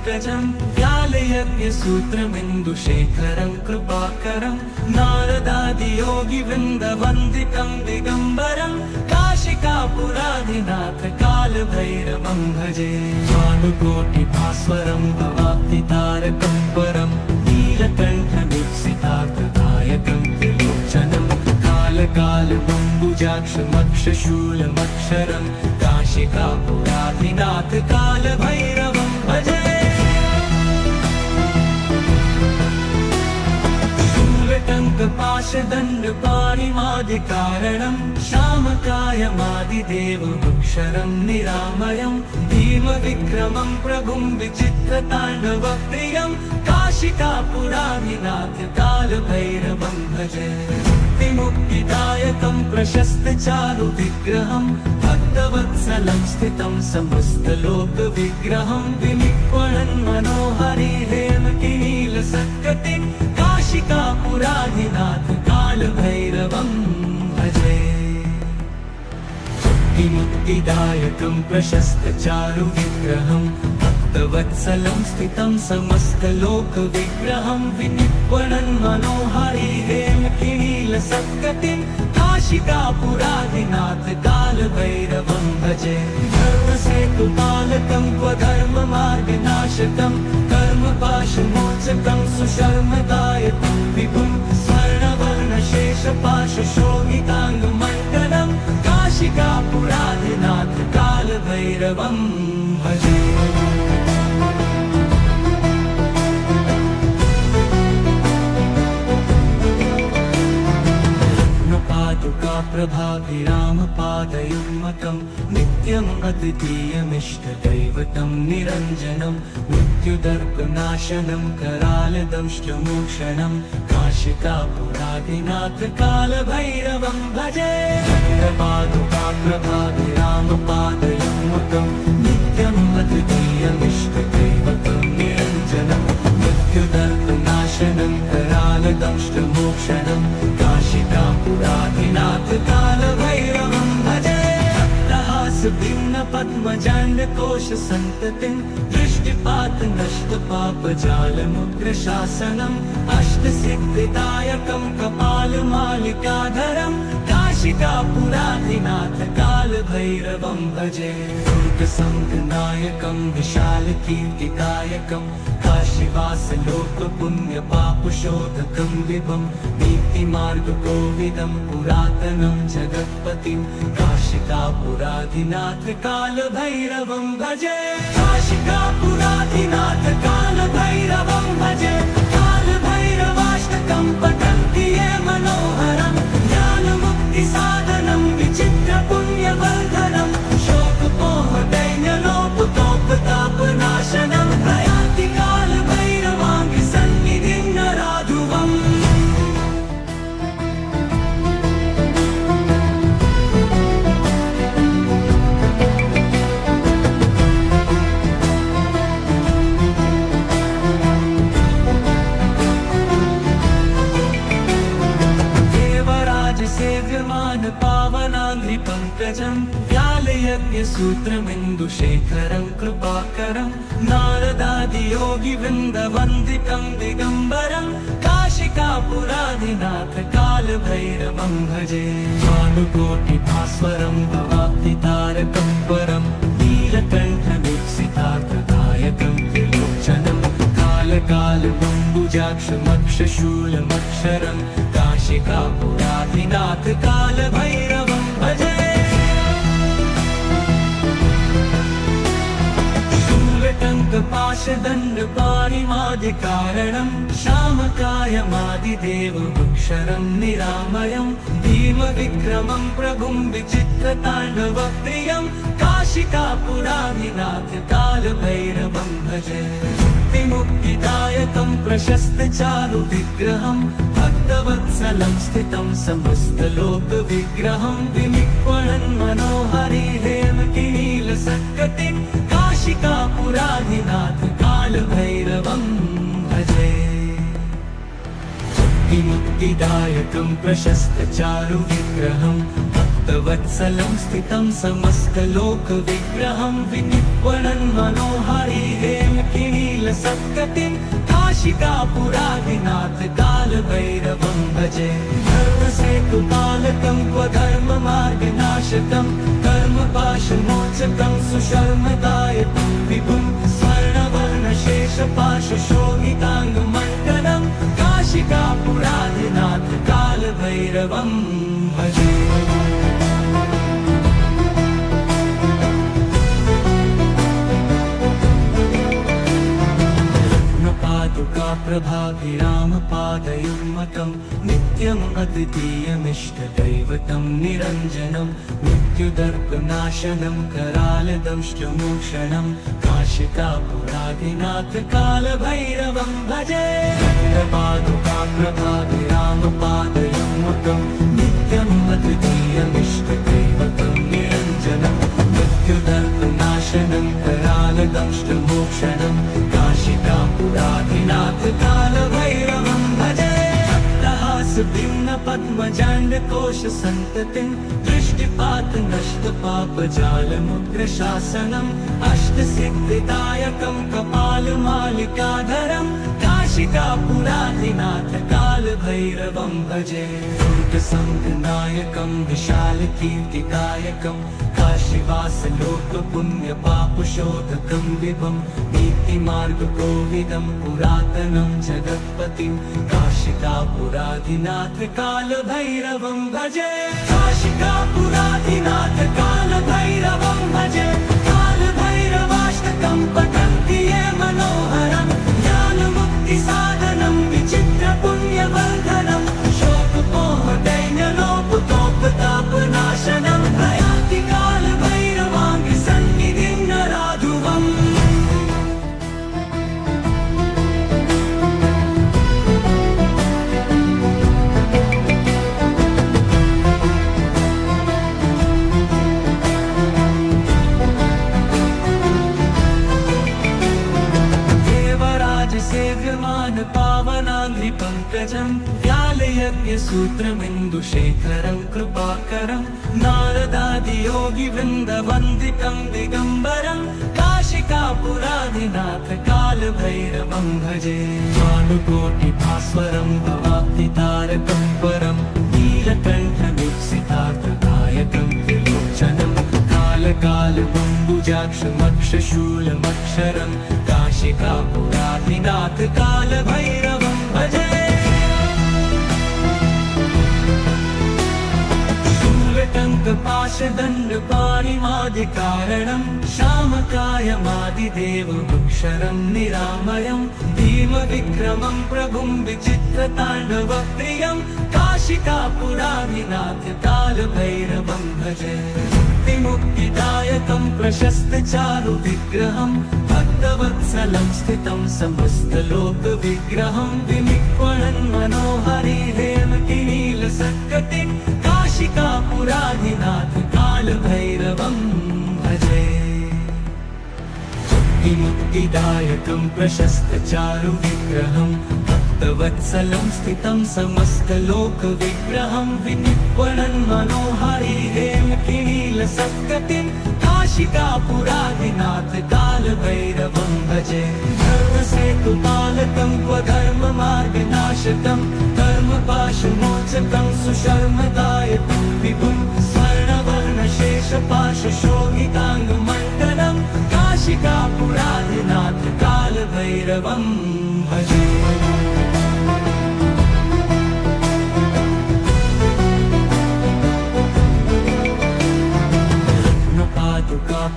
पंकजं व्यालयज्ञसूत्रमिन्दुशेखरं कृपाकरं नारदादियोगिवृन्दवन्दितं दिगम्बरं काशिकापुराधिनाथ कालभैरवं भजे। भानुकोटिभास्वरं भवाब्धितारकं परं नीलकण्ठमीप्सितार्थदायकं त्रिलोचनं कालकालमम्बुजाक्षमक्षशूलमक्षरं काशिकापुराधिनाथ कालभैरवं भजे। शूलटङ्कपाशदण्डपाणिमादिकारणं श्यामकायमादिदेवमक्षरं निरामयं भीमविक्रमं प्रभुं विचित्रताण्डवप्रियं काशिकापुराधिनाथ कालभैरवं भजे। मुक्तिदायकं प्रशस्तचारुविग्रहं भक्तवत्सलं स्थितं समस्तलोकविग्रहं विनिक्वणन् मनोहरि हेमकिनीलसत्कटिं काशिकापुराधिनाथ कालभैरवं भजे। मुक्तिदायकं प्रशस्तचारुविग्रहं भक्तवत्सलं स्थितं समस्तलोकविग्रहं विनिक्वणन् मनोहरि हेमकिनीलसत्कटिं काशिकापुराधिनाथ कालभैरवं भजे। धर्मसेतुपालकं स्वधर्ममार्गनाशकं कर्मपाशमोचकं सुशर्मदायकं विभुं स्वर्णवर्णशेषपाशशोभिताङ्गमण्डलं काशिकापुराधिनाथ कालभैरवं भजे। प्रभाभिरामपादयुग्मकं नित्यम् अद्वितीयमिष्टदैवतं निरञ्जनं मृत्युदर्पनाशनं करालदंष्टमोक्षणं काशिकापुराधिनाथ कालभैरवं भजे। प्रभाभिरामपादयुग्मकं नित्यम् अद्वितीयमिष्टदैवतं निरञ्जनं मृत्युदर्पनाशनं करालदंष्टमोक्षणं काशिकापुराधिनाथ कालभैरवं भजे। भिन्नपद्मजाण्डकोशसन्ततिं दृष्टिपातनष्टपापजालमुग्रशासनम् अष्टसिद्धिदायकं कपालमालिकाधरं काशिकापुराधिनाथ कालभैरवं भजे। दुर्गसङ्गनायकं विशालकीर्तिदायकं काशीवासलोकपुण्यपापशोधकं विभं नीतिमार्गकोविदं पुरातनं जगत्पतिं काशिकापुराधिनाथ कालभैरवं भजे। काशिकापुराधिनाथ कालभैरवं भजे। कालभैरवाष्टकं पठन्ति ये मनोहरं ज्ञानमुक्तिसाधनं विचित्रपुण्यवर्धनं शोकपोहदैन्यलोपतोपतापनाशनं प्रयाति कालभैरवाङ्घ्रिसन्निधिं नराधुवम्। सेव्यमान पावनाङ्घ्रिपङ्कजं व्यालयज्ञसूत्रमिन्दुशेखरं कृपाकरं नारदादियोगिवृन्दवन्दितं दिगम्बरं काशिकापुराधिनाथ कालभैरवं भजे। भानुकोटिभास्वरं भवाब्धितारकं परं नीलकण्ठमीप्सितार्थदायकं त्रिलोचनं कालकालमम्बुजाक्षमक्षशूलमक्षरं काशिकापुराधिनाथ कालभैरवं भजे। शूलटङ्कपाशदण्डपाणिमादिकारणं श्यामकायमादिदेवमक्षरं निरामयं भीमविक्रमं प्रभुं विचित्रताण्डवप्रियं काशिकापुराधिनाथ कालभैरवं भजे। मुक्तिदायकं प्रशस्तचारुविग्रहं भक्तवत्सलं स्थितं समस्तलोकविग्रहं विनिक्वणन् मनोहरि हेमकिनीलसत्कटिं काशिकापुराधिनाथ कालभैरवं भजे। मुक्तिदायकं प्रशस्तचारुविग्रहं भक्तवत्सलं स्थितं समस्तलोकविग्रहं विनिक्वणन् मनोहरि हेमकिनील नीलसत्कटिं काशिकापुरादिनाथ कालभैरवं भजे धर्मसेतुपालकं स्वधर्ममार्गनाशकं कर्मपाशमोचकं सुशर्मदायकं विभुं स्वर्णवर्णशेषपाशशोभिताङ्गमण्डलं काशिकापुरादिनाथ कालभैरवं भजे प्रभाभिरामपादयुग्मकं नित्यम् अद्वितीयमिष्टदैवतं निरञ्जनं मृत्युदर्पनाशनं करालदंष्टमोक्षणं काशिकापुरादिनाथ कालभैरवं भजे प्रभाभिरामपादयुग्मकं नित्यम् अद्वितीयमिष्टदैवतं निरञ्जनं मृत्युदर्पनाशनं करालदंष्टमोक्षणं काशिकापुरादिनाथ कालभैरवं भजे भिन्न पद्मजाण्डकोश सन्ततिं दृष्टिपात नष्ट पापजालमुग्रशासनम् अष्टसिद्धिदायकं कपालमालिकाधरं काशिकापुरादिनाथ कालभैरवं भजे दुर्गसङ्घनायकं विशालकीर्तिदायकं काशीवासलोकपुण्यपापशोधकं विभं नीतिमार्गकोविदं पुरातनं जगत्पतिं काशिकापुरादिनाथ कालभैरवं भजे काशिकापुरादिनाथ कालभैरवं भजे कालभैरवाष्टकं पठन्ति ये मनोहरं ज्ञानमुक्तिसाधनं विचित्रपुण्यवर्धनं शोकमोहदैन्यलोपतोपतापनाशनं प्रयान्ति कालभैरवाङ्गसन्निधिं नराधुवम् सेव्यमान पावनाङ्घ्रिपङ्कजं व्यालयज्ञसूत्रमिन्दुशेखरं कृपाकरं नारदादियोगिवृन्दवन्दितं दिगम्बरं काशिकापुरादिनाथ कालभैरवं भजे भानुकोटिभास्वरं भवाब्धितारकं परं नीलकण्ठमीप्सितार्थदायकं त्रिलोचनं कालकालबम्बुजाक्षमक्षशूलमक्षरं काशिकापुरादिनाथ कालभैरवं भजे शूलटङ्कपाशदण्डपाणिमादिकारणं श्यामकायमादिदेवमक्षरं निरामयं भीमविक्रमं प्रभुं विचित्रताण्डवप्रियं काशिकापुरादिनाथ कालभैरवं भजे मुक्तिदायकं प्रशस्तचारुविग्रहं भक्तवत्सलं स्थितं समस्तलोकविग्रहं विनिक्वणन् मनोहरि हेमकिनीलसत्कटिं काशिकापुरादिनाथ कालभैरवं भजे मुक्तिदायकं प्रशस्तचारुविग्रहं भक्तवत्सलं स्थितं समस्तलोकविग्रहं विनिक्वणन् मनोहरि हेमकिनीलसत्कटिं काशिकापुरादिनाथ कालभैरवं भजे धर्मसेतुपालकं स्वधर्ममार्गनाशकं कर्मपाशमोचकं सुशर्मदायकं विभुं स्वर्णवर्णशेषपाशशोभिताङ्गमण्डलं काशिकापुरादिनाथ कालभैरवं भजे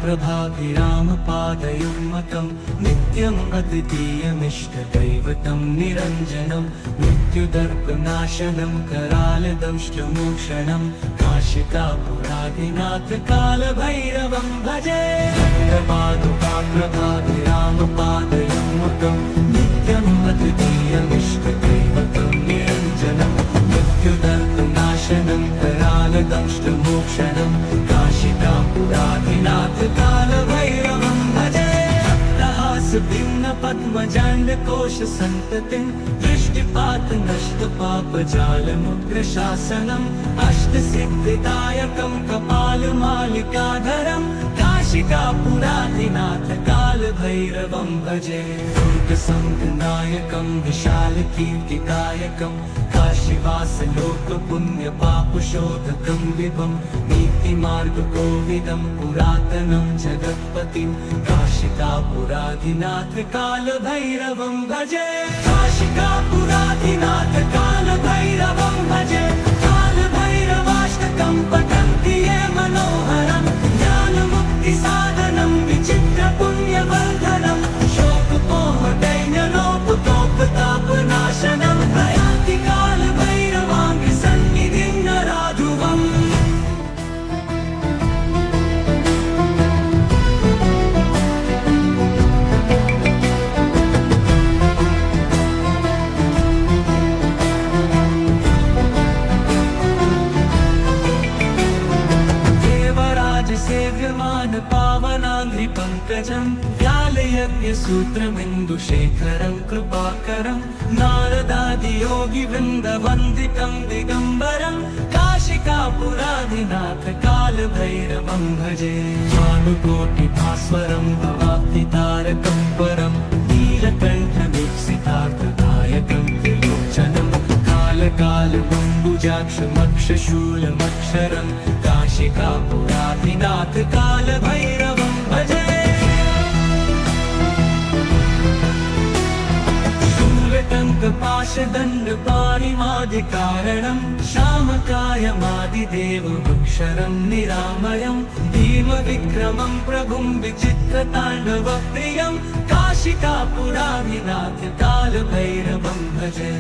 प्रभाभिरामपादयुग्मकं नित्यम् अद्वितीयमिष्टदैवतं निरञ्जनं मृत्युदर्पनाशनं करालदंष्टमोक्षणं काशिकापुरादिनाथ कालभैरवं भजे प्रभाभिरामपादयुग्मकं नित्यम् अद्वितीयमिष्टदैवतं निरञ्जनं मृत्युदर्पनाशनं करालदंष्टमोक्षणं काशिकापुरादिनाथ कालभैरवं भजे भिन्न पद्मजाण्डकोश सन्ततिं दृष्टिपात नष्ट पापजालमुग्रशासनम् अष्टसिद्धिदायकं कपालमालिकाधरं काशिकापुराधिनाथ कालभैरवं भजे दुर्गसङ्घनायकं विशालकीर्तिकायकं काशीवासलोकपुण्यपापशोधकं विभं नीतिमार्गकोविदं पुरातनं जगत्पतिं काशिकापुराधिनाथ कालभैरवं भजे काशिकापुराधिनाथ कालभैरवं भजे कालभैरवाष्टकं पठन्ति ये मनोहरं ज्ञानमुक्तिसाधनं विचित्रपुण्यवर्धनं शोकमोहदैन्यलोपतोपतापनाशनं प्रयान्ति कालभैरवाङ्घ्रिसन्निधिं नराधुवम् सेव्यमान पावनाङ्घ्रिपङ्कजं व्यालयज्ञसूत्रमिन्दुशेखरं कृपाकरं नारदादियोगिवृन्दवन्दितं दिगम्बरं काशिकापुराधिनाथ कालभैरवं भजे भानुकोटिभास्वरं भवाब्धितारकं परं नीलकण्ठमीप्सितार्थदायकं त्रिलोचनं कालकालबम्बुजाक्षमक्षशूलमक्षरं काशिकापुराधिनाथ कालभैरवं भजे शूलटङ्कपाशदण्डपाणिमादिकारणं श्यामकायमादिदेवमक्षरं निरामयं भीमविक्रमं प्रभुं विचित्रताण्डवप्रियं काशिकापुराधिनाथ कालभैरवं भजे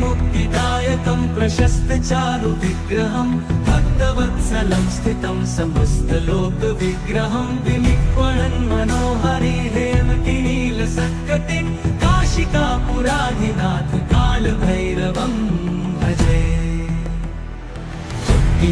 मुक्तिदायकं प्रशस्तचारुविग्रहं भक्तवत्सलं स्थितं समस्तलोकविग्रहं विनिक्वणन् मनोहरि हेमकिनीलसत्कटिं काशिकापुराधिनाथ कालभैरवं भजे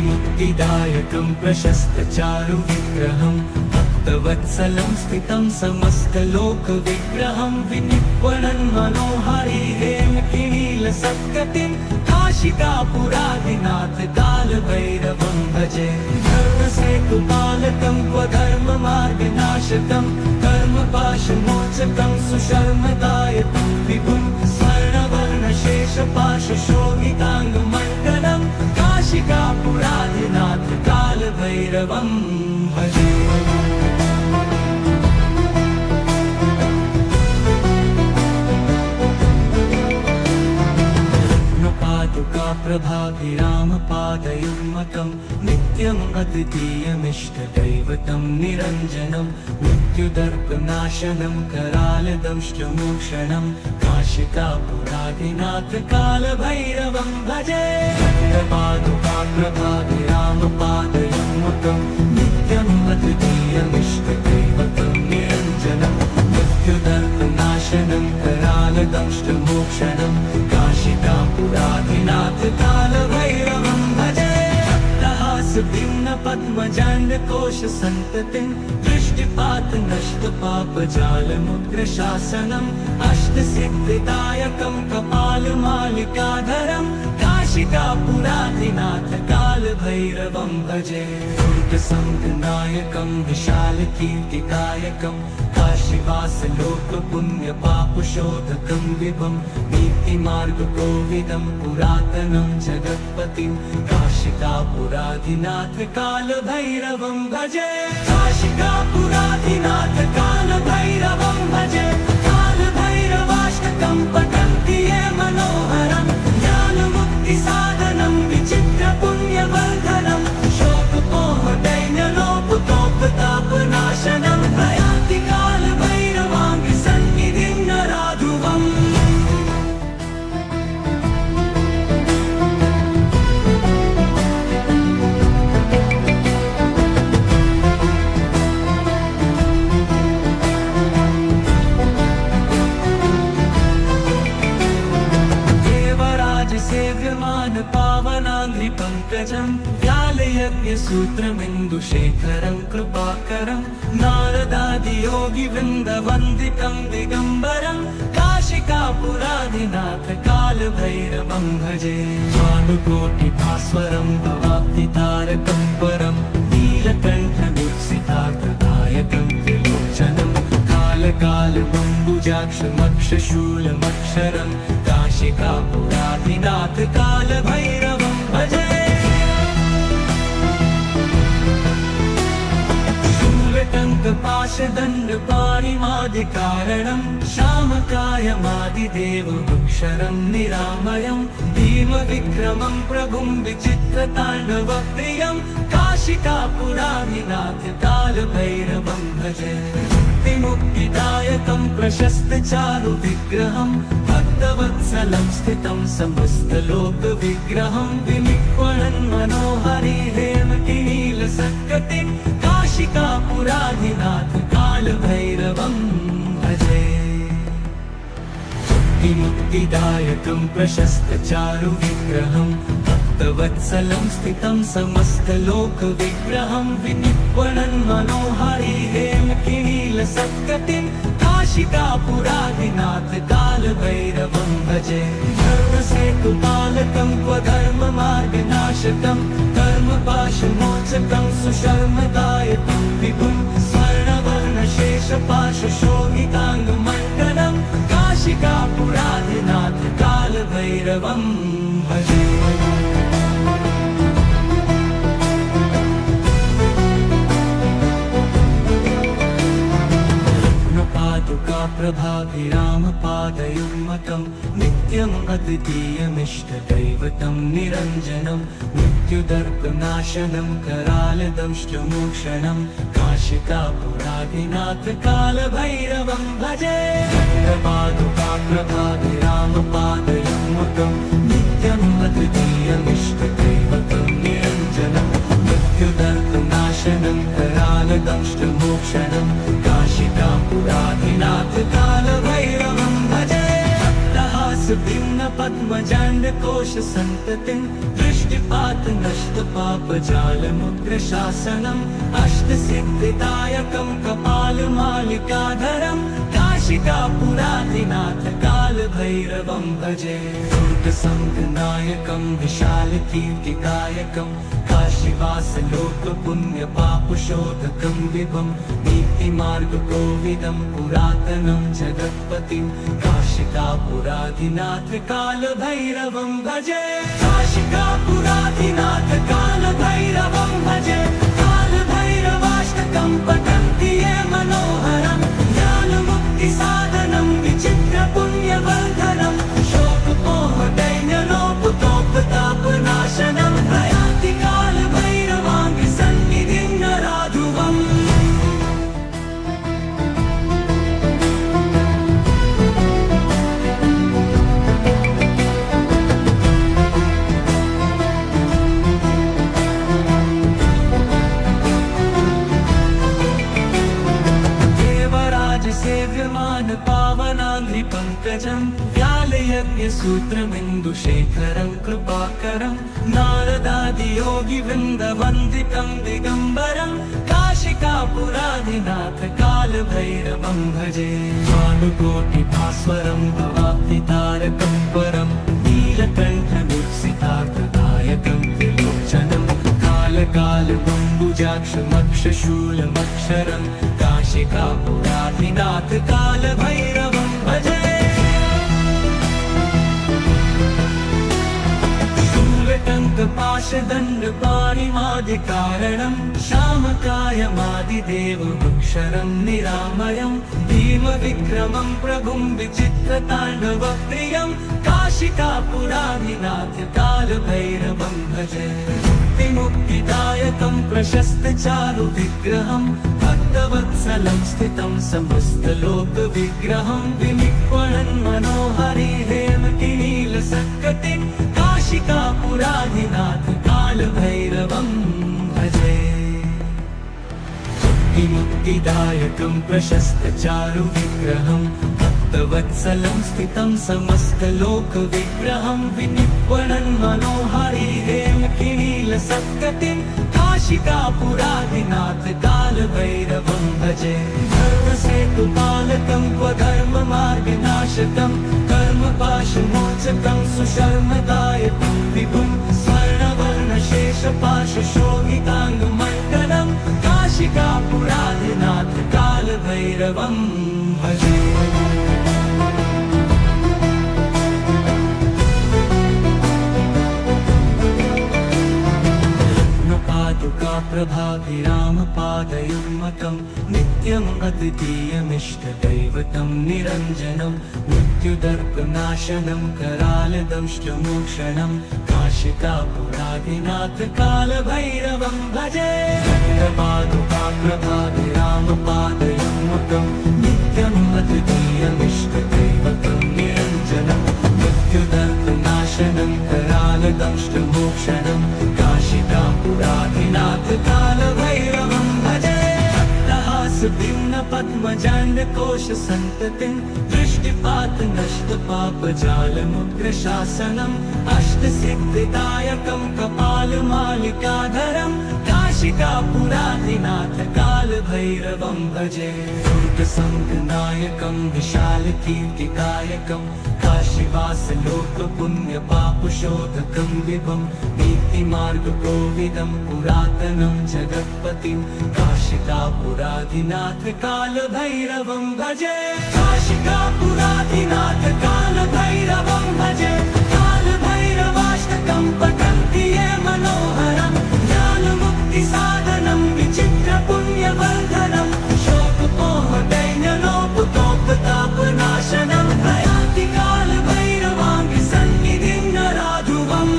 मुक्तिदायकं प्रशस्तचारुविग्रहं भक्तवत्सलं स्थितं समस्तलोकविग्रहं विनिक्वणन् मनोहरि हेमकिनीलसत्कटिं काशिकापुराधिनाथ कालभैरवं भजे धर्मसेतुपालकं स्वधर्ममार्गनाशकं कर्मपाशमोचकं सुशर्मदायकं विभुं स्वर्णवर्णशेषपाशशोभिताङ्गमण्डलं काशिकापुराधिनाथ कालभैरवं भजे प्रभाभिरामपादयुग्मकं नित्यम् अद्वितीयमिष्टदैवतं निरञ्जनं मृत्युदर्पनाशनं करालदंष्टमोक्षणं काशिकापुराधिनाथ कालभैरवं भजे प्रभाभिरामपादयुग्मकं नित्यम् अद्वितीयमिष्टदैवतं निरञ्जनं मृत्युदर्पनाशनं करालदंष्टमोक्षणं काशिकापुराधिनाथ कालभैरवं भजे भिन्नपद्मजाण्डकोशसन्ततिं दृष्टिपातनष्टपापजालमुग्रशासनम् अष्टसिद्धिदायकं कपालमालिकाधरं काशिकापुराधिनाथ कालभैरवं भजे दुर्गसङ्घनायकं विशालकीर्तिकायकं काशीवासलोकपुण्यपापशोधकं विभं नीतिमार्गकोविदं पुरातनं जगत्पतिं काशिकापुराधिनाथ कालभैरवं भजे काशिकापुराधिनाथ कालभैरवं भजे कालभैरवाष्टकं पठन्ति ये मनोहरं ज्ञानमुक्तिसाधनं विचित्रपुण्यवर्धनं शोकमोहदैन्यलोपतोपतापनाशनं प्रयान्ति कालभैरवाङ्घ्रिसन्निधिं नराधुवम् पावनाङ्घ्रिपङ्कजं व्यालयज्ञसूत्रमिन्दुशेखरं कृपाकरं नारदादियोगिवृन्दवन्दितं दिगम्बरं काशिकापुराधिनाथ कालभैरवं भजे भानुकोटिभास्वरं भवाब्धितारकं परं नीलकण्ठमीप्सितार्थदायकं कालकालबम्बुजाक्षमक्षशूलमक्षरं काशिकापुराधिनाथ कालभैरवं भजे शूलटङ्कपाशदण्डपाणिमादिकारणं श्यामकायमादिदेवमक्षरं निरामयं भीमविक्रमं प्रभुं विचित्रताण्डवप्रियं काशिकापुराधिनाथ कालभैरवं भजे मुक्तिदायकं प्रशस्तचारुविग्रहं भक्तवत्सलं स्थितं समस्तलोकविग्रहं विनिक्वणन् मनोहरि हेमकिनीलसत्कटिं काशिकापुराधिनाथ कालभैरवं भजे मुक्तिदायकं प्रशस्तचारुविग्रहं भक्तवत्सलं स्थितं समस्तलोकविग्रहं विनिक्वणन् मनोहरि हेमकिनीलसत्कटिं काशिकापुराधिनाथ कालभैरवं भजे धर्मसेतुपालकं स्वधर्ममार्गनाशकं कर्मपाशमोचकं सुशर्मदायकं विभुं स्वर्णवर्णशेषपाशशोभिताङ्गमण्डलं काशिकापुराधिनाथ कालभैरवं भजे प्रभाभिरामपादयुग्मकं नित्यम् अद्वितीयमिष्टदैवतं निरञ्जनं मृत्युदर्पनाशनं करालदंष्टमोक्षणं काशिकापुराधिनाथ कालभैरवं भजे प्रभाभिरामपादयुग्मकं नित्यम् अद्वितीयमिष्टदैवतं निरञ्जनं मृत्युदर्पनाशनं करालदंष्टमोक्षणं काशिकापुराधिनाथ कालभैरवं भजे भक्तहासभिन्नपद्मजाण्डकोशसन्ततिं दृष्टिपातनष्टपापजालमुग्रशासनम् अष्टसिद्धिदायकं कपालमालिकाधरं काशिकापुराधिनाथ कालभैरवं भजे दुर्गसङ्गनायकं विशालकीर्तिदायकं काशीवासलोकपुण्यपापशोधकं विभं नीतिमार्गकोविदं पुरातनं जगत्पतिं काशिकापुराधिनाथ कालभैरवं भजे काशिकापुराधिनाथ कालभैरवं भजे कालभैरवाष्टकं पठन्ति ये मनोहरं ज्ञानमुक्तिसाधनं विचित्रपुण्यवर्धनं शोकमोहदैन्यलोपतोपतापनाशनं प्रयान्ति कालभैरवाङ्गसन्निधिं नराधुवम् सेव्यमान पावनाङ्घ्रिपङ्कजं व्यालयज्ञसूत्रमिन्दुशेखरं कृपाकरं नारदादियोगिवृन्दवन्दितं दिगम्बरं काशिकापुराधिनाथ कालभैरवं भजे भानुकोटिभास्वरं भवाब्धितारकं परं नीलकण्ठमुत्सितार्थदायकं त्रिलोचनं कालकालबम्बुजाक्षमक्षशूलमक्षरं काशिकापुराधिनाथ कालभैरवं भजे शूलटङ्कपाशदण्डपाणिमादिकारणं श्यामकायमादिदेवमक्षरं निरामयं भीमविक्रमं प्रभुं विचित्रताण्डवप्रियं काशिकापुराधिनाथ कालभैरवं भजे मुक्तिदायकं प्रशस्तचारुविग्रहं भक्तवत्सलं स्थितं समस्तलोकविग्रहं विनिक्वणन् मनोहरि हेमकिनीलसत्कटिं काशिकापुराधिनाथ कालभैरवं भजे मुक्तिदायकं प्रशस्तचारुविग्रहं भक्तवत्सलं स्थितं समस्तलोकविग्रहं विनिक्वणन् मनोहरि हेमकिनीलसत्कटिं काशिकापुराधिनाथ कालभैरवं भजे धर्मसेतुपालकं स्वधर्ममार्गनाशकं कर्मपाशमोचकं सुशर्मदायकं विभुं स्वर्णवर्णशेषपाशशोभिताङ्गमण्डलं काशिकापुराधिनाथ कालभैरवं भजे कालभैरवोऽनुकाप्रभाभिरामपादयुग्मकं नित्यम् अद्वितीयमिष्टदैवतं निरञ्जनं मृत्युदर्पनाशनं करालदंष्टमोक्षणं काशिकापुराधिनाथ कालभैरवं भजे कालपादुकाप्रभाभिरामपादयुग्मकं नित्यम् अद्वितीयमिष्टदैवतं निरञ्जनं मृत्युदर्पनाशनं करालदंष्टमोक्षणं काशिकापुराधिनाथ कालभैरवं भजे भिन्न पद्मजाण्डकोश सन्ततिं दृष्टिपात नष्ट पापजालमुग्रशासनम् अष्टसिद्धिदायकं कपालमालिकाधरं काशिकापुराधिनाथ कालभैरवं भजे दुर्गसङ्गनायकं विशालकीर्तिकायकं काशीवासलोकपुण्यपापशोधकं विभं नीतिमार्गकोविदं पुरातनं जगत्पतिं काशिकापुराधिनाथ कालभैरवं भजे काशिकापुराधिनाथ कालभैरवं भजे कालभैरवाष्टकं पठन्ति ये मनोहरं ज्ञानमुक्तिसाधनं विचित्रपुण्यवर्धनं शोकमोहदैन्यलोपतोपतापनाशनं प्रयान्ति कालभैरवाङ्घ्रिसन्निधिं नराधुवम्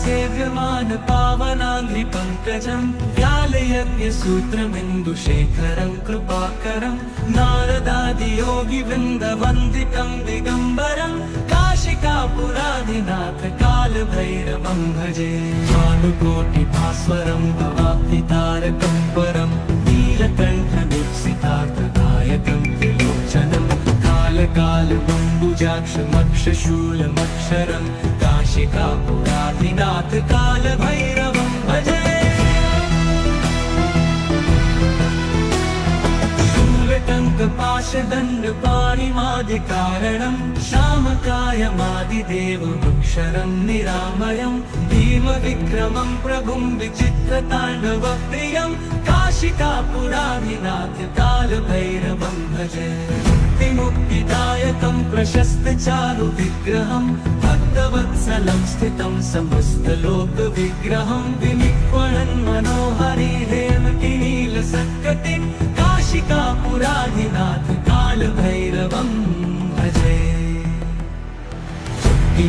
सेव्यमान पावनाङ्घ्रिपङ्कजं व्यालयज्ञसूत्रमिन्दुशेखरं कृपाकरं नारदादियोगिवृन्दवन्दितं दिगम्बरं काशिकापुराधिनाथ कालभैरवं भजे भानुकोटिभास्वरं भवाब्धितारकं परं नीलकण्ठदीप्सितार्थदायकं त्रिलोचनं कालकालबम्बुजाक्षमक्षशूलमक्षरं काशिकापुराधिनाथ कालभैरवं भजे शूलटङ्कपाशदण्डपाणिमादिकारणं श्यामकायमादिदेवमक्षरं निरामयं भीमविक्रमं प्रभुं विचित्रताण्डवप्रियं काशिकापुराधिनाथ कालभैरवं भजे मुक्तिदायकं प्रशस्तचारुविग्रहं भक्तवत्सलं स्थितं समस्तलोकविग्रहं विनिक्वणन् मनोहरि हेमकिनीलसत्कटिं काशिकापुराधिनाथ कालभैरवं भजे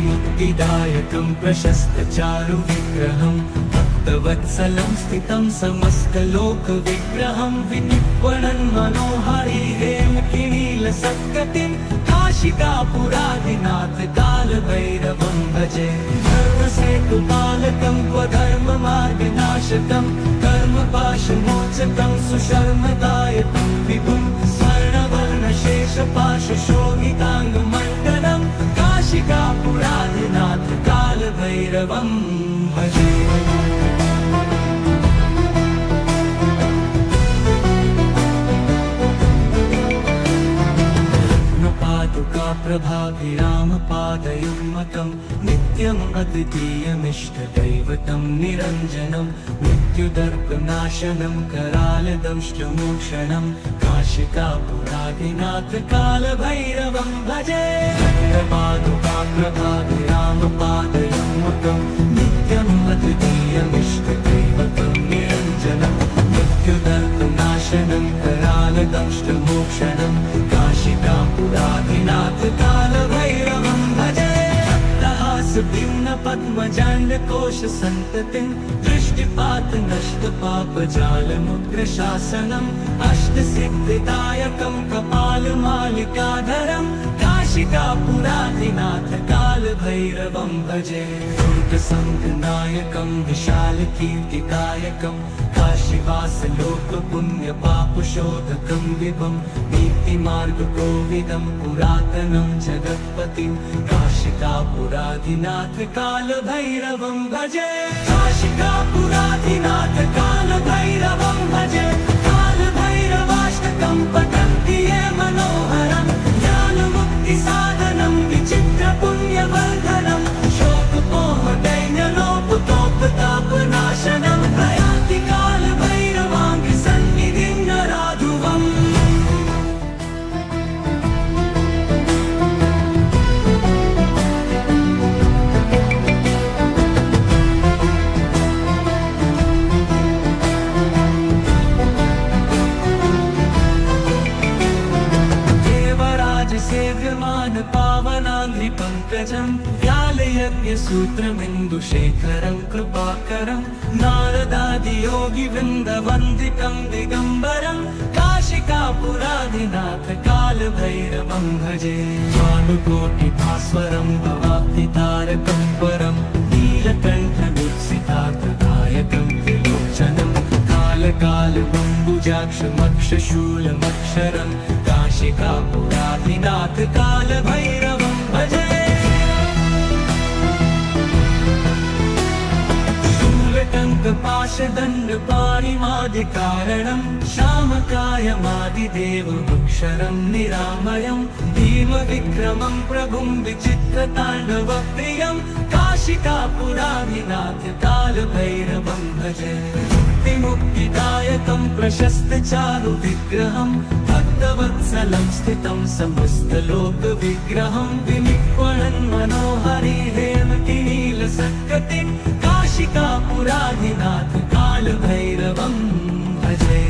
मुक्तिदायकं प्रशस्तचारुविग्रहं भक्तवत्सलं स्थितं समस्तलोकविग्रहं विनिक्वणन् मनोहरि हेमकिनीलसत्कटिं काशिकापुराधिनाथ कालभैरवं भजे धर्मसेतुपालकं स्वधर्ममार्गनाशकं कर्मपाशमोचकं सुशर्मदायकं विभुं स्वर्णवर्णशेषपाशशोभिताङ्गमण्डलं काशिकापुराधिनाथ कालभैरवं भजे प्रभाभिरामपादयुग्मकं नित्यम् अद्वितीयमिष्टदैवतं निरञ्जनं मृत्युदर्पनाशनं करालदंष्टमोक्षणं काशिकापुराधिनाथ कालभैरवं भजे प्रभाभिरामपादयुग्मकं नित्यम् अद्वितीयमिष्टदैवतं निरञ्जनं मृत्युदर्पनाशनं करालदंष्टमोक्षणं काशिकापुराधिनाथ कालभैरवं भजे भिन्न पद्मजाण्डकोश सन्ततिं दृष्टिपात नष्ट पापजालमुग्रशासनम् अष्टसिद्धिदायकं कपालमालिकाधरं काशिकापुराधिनाथ कालभैरवं भजे दुर्गसङ्गनायकं विशालकीर्तिकायकं काशीवासलोकपुण्यपापशोधकं विभं नीतिमार्गकोविदं पुरातनं जगत्पतिं काशिकापुराधिनाथ कालभैरवं भजे काशिकापुराधिनाथ कालभैरवं भजे कालभैरवाष्टकं पठन्ति ये मनोहरं ज्ञानमुक्तिसाधनं विचित्रपुण्यवर्धनं शोकमोहदैन्यलोपतोपताप पङ्कजं व्यालयज्ञसूत्रमिन्दुशेखरं कृपाकरं नारदादियोगिवृन्दवन्दितं दिगम्बरं काशिकापुराधिनाथ कालभैरवं भजे भानुकोटिभास्वरं भवाब्धितारकं परं नीलकण्ठवीक्षितार्थदायकं त्रिलोचनं कालकालबम्बुजाक्षमक्षशूलमक्षरं काशिकापुराधिनाथ कालभैरवं भजे शूलटङ्कपाशदण्डपाणिमादिकारणं श्यामकायमादिदेवमक्षरं निरामयं भीमविक्रमं प्रभुं विचित्रताण्डवप्रियं काशिकापुराधिनाथ कालभैरवं भजे मुक्तिदायकं प्रशस्तचारुविग्रहं भक्तवत्सलं स्थितं समस्तलोकविग्रहं विनिक्वणन् मनोहरिहेमकिनीलसत्कटिं काशिकापुराधिनाथ कालभैरवं भजे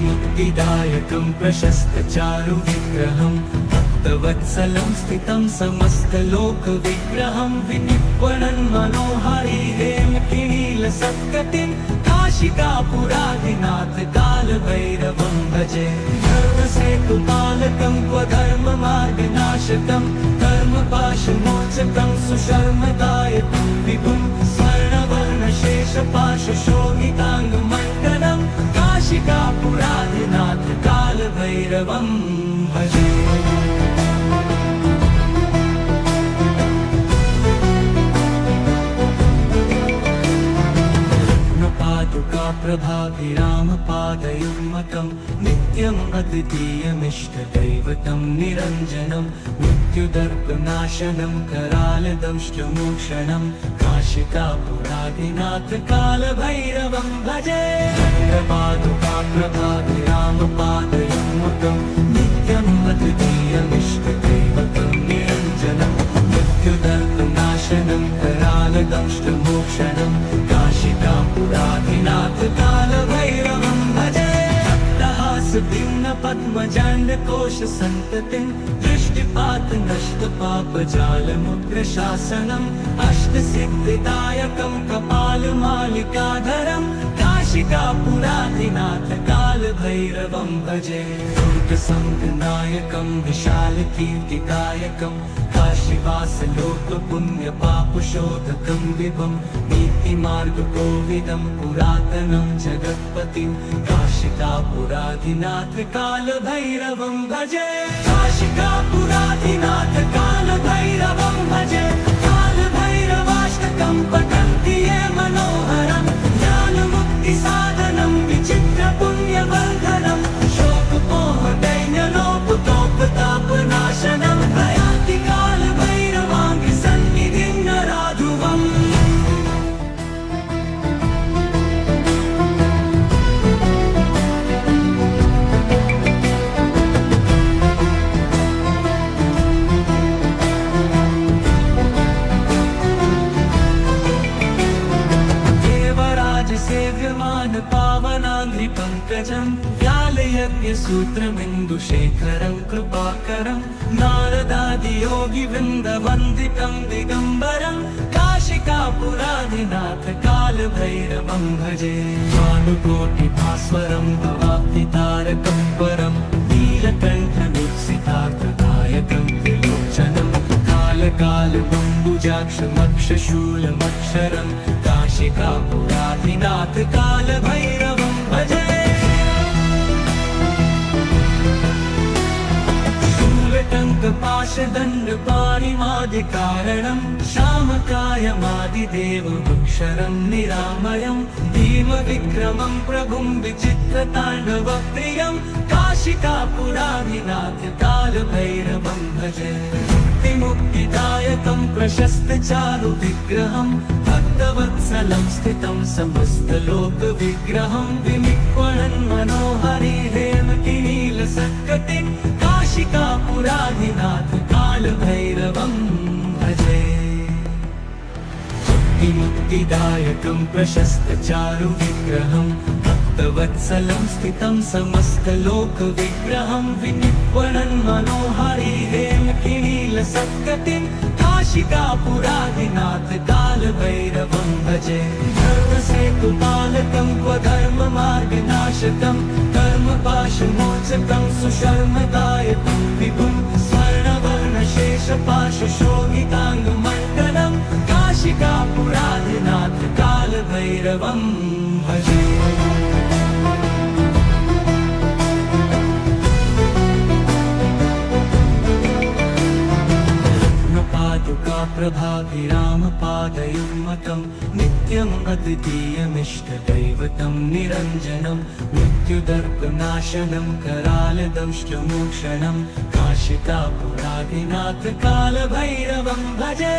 मुक्तिदायकं प्रशस्तचारुविग्रहं भक्तवत्सलं स्थितं समस्तलोकविग्रहं विनिक्वणन् मनोहरिहेमकिनीलसत्कटिं काशिकापुराधिनाथ कालभैरवं भजे धर्मसेतुपालकं क्वधर्ममार्गनाशकं कर्मपाशमोचकं सुशर्मदायकं विभुं स्वर्णवर्णशेषपाशशोभिताङ्गमण्डनं काशिकापुराधिनाथ कालभैरवं भजे प्रभाभिरामपादयुग्मकं नित्यम् अद्वितीयमिष्टदैवतं निरञ्जनं मृत्युदर्पनाशनं करालदंष्टमोक्षणं काशिकापुराधिनाथ कालभैरवं भजे प्रभाभिरामपादयुग्मकं नित्यम् अद्वितीयमिष्टदैवतं निरञ्जनं मृत्युदर्पनाशनं करालदंष्टमोक्षणं काशिकापुराधिनाथ कालभैरवं भजे भक्तहासभिन्नपद्मजाण्डकोशसन्ततिं दृष्टिपातनष्टपापजालमुग्रशासनम् अष्टसिद्धिदायकं कपालमालिकाधरं काशिकापुराधिनाथ कालभैरवं भजे दुर्गसङ्गनायकं विशालकीर्तिदायकं काशीवासलोकपुण्यपापशोधकं विभं नीतिमार्गकोविदं पुरातनं जगत्पतिं काशिकापुराधिनाथ कालभैरवं भजे काशिकापुराधिनाथ कालभैरवं भजे कालभैरवाष्टकं पठन्ति ये मनोहरं ज्ञानमुक्तिसाधनं विचित्रपुण्यवर्धनं शोकमोहदैन्यलोपतोपतापनाशनं प्रयान्ति कालभैरवाङ्घ्रिसन्निधिं नराधुवम् सेव्यमान पावनाङ्घ्रिपङ्कजं व्यालयज्ञसूत्रमिन्दुशेखरं कृपाकरं नारदादियोगिवृन्दवन्दितं दिगम्बरं काशिकापुराधिनाथ कालभैरवं भजे भानुकोटिभास्वरं भवाब्धितारकं परं नीलकण्ठवीक्षितार्थदायकं त्रिलोचनं कालकालबम्बुजाक्षमक्षशूलमक्षरं काशिकापुराधिनाथ कालभैरवं भजे शूलटङ्कपाशदण्डपाणिमादिकारणं श्यामकायमादिदेवमक्षरं निरामयं भीमविक्रमं प्रभुं विचित्रताण्डवप्रियं काशिकापुराधिनाथ कालभैरवं भजे मुक्तिदायकं प्रशस्तचारुविग्रहं भक्तवत्सलं स्थितं समस्तलोकविग्रहं विनिक्वणन् मनोहरिहेमकिनीलसत्कटिं काशिकापुराधिनाथ कालभैरवं भजे मुक्तिदायकं प्रशस्तचारुविग्रहं भक्तवत्सलं स्थितं समस्तलोकविग्रहं विनिक्वणन् मनोहरिहेमकिनीलसत्कटिं नीलसत्कटिं काशिकापुरादिनाथ कालभैरवं भजे धर्मसेतुपालकं क्व धर्ममार्गनाशकं कर्मपाशमोचकं सुशर्मदायकं विभुं स्वर्णवर्णशेषपाशशोभिताङ्गमण्डलं काशिकापुरादिनाथ कालभैरवं भजे प्रभाभिरामपादयुग्मकं नित्यम् अद्वितीयमिष्टदैवतं निरञ्जनं मृत्युदर्पनाशनं करालदंष्टमोक्षणं काशिकापुरादिनाथ कालभैरवं भजे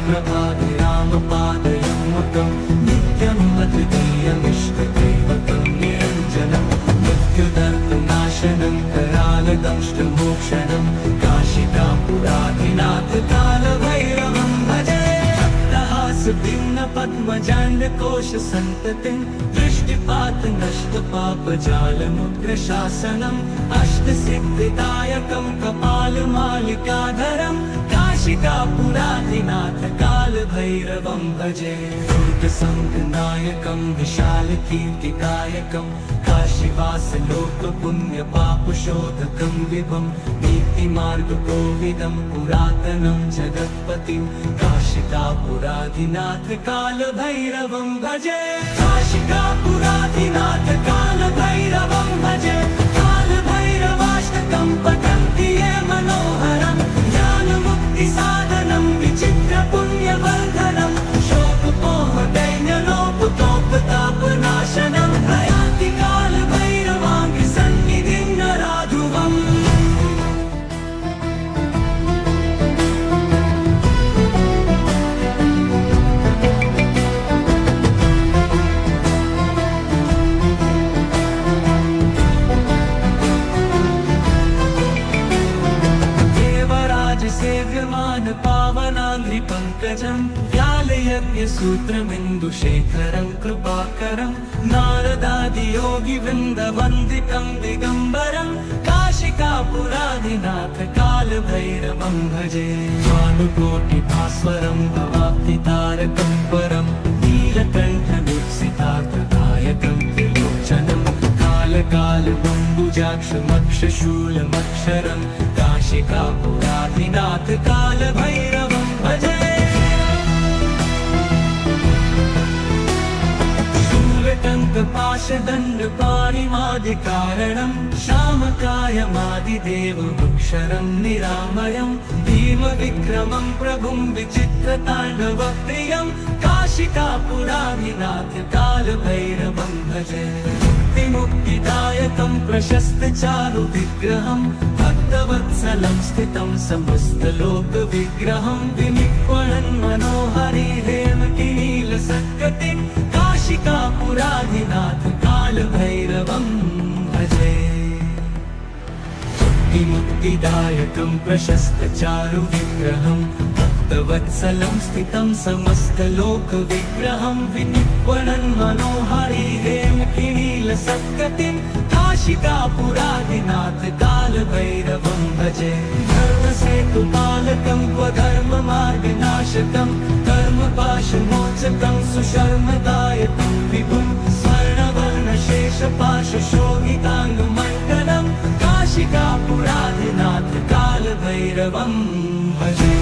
प्रभाभिरामपादयुग्मकं नित्यम् अद्वितीयमिष्टदैवतं निरञ्जनं मृत्युदर्पनाशनं करालदंष्टमोक्षणं काशिकापुरादिनाथ कालभैरवं भजे पद्मजाण्डकोशसन्ततिं दृष्टिपातनष्टपापजालमुग्रशासनम् अष्टसिद्धिदायकं कपालमालिकाधरं काशिकापुरादिनाथ कालभैरवं भजे दुर्गसङ्गनायकं विशालकीर्तिदायकं काशीवासलोकपुण्यपापशोधकं विभं नीतिमार्गकोविदं पुरातनं जगत्पतिं काशिकापुरादिनाथ कालभैरवं भजे काशिकापुरादिनाथ कालभैरवं भजे कालभैरवाष्टकं पठन्ति ये मनोहरं ज्ञानमुक्तिसाधनं विचित्रपुण्यवर्धनं शोकपोहदैन्यलोपतोपतापनाशनं प्रयान्ति कालभैरवाङ्घ्रिसन्निधिं नराधुवम् पावनाङ्घ्रिपङ्कजं व्यालयज्ञसूत्रमिन्दुशेखरं कृपाकरं नारदादियोगिवृन्दवन्दितं दिगम्बरं काशिकापुरादिनाथ कालभैरवं भजे भानुकोटिभास्वरं भवाब्धितारकं परं नीलकण्ठमीप्सितार्थदायकं त्रिलोचनं कालकालबम्बुजाक्षमक्षशूलमक्षरं काशिकापुरादिनाथ कालभैरवं भजे शूलटङ्कपाशदण्डपाणिमादिकारणं श्यामकायमादिदेवमुक्षरं निरामयं भीमविक्रमं प्रभुं विचित्रताण्डवप्रियं काशिकापुरादिनाथ कालभैरवं भजे मुक्तिदायकं प्रशस्तचारुविग्रहं भक्तवत्सलं स्थितं समस्तलोकविग्रहं विनिक्वणन् मनोहरि हेमकिनीलसत्कटिं काशिकापुरादिनाथ कालभैरवं भजे मुक्तिदायकं प्रशस्तचारुविग्रहं भक्तवत्सलं स्थितं समस्तलोकविग्रहं विनिक्वणन् मनोहरि हेमकिनीलसत्कटिं काशिकापुरादिनाथ कालभैरवं भजे धर्मसेतुपालकं क्व धर्ममार्गनाशकं कर्मपाशमोचकं सुशर्मदायकं विभुं स्वर्णवर्णशेषपाशशोभिताङ्गमण्डलं काशिकापुरादिनाथ कालभैरवं भजे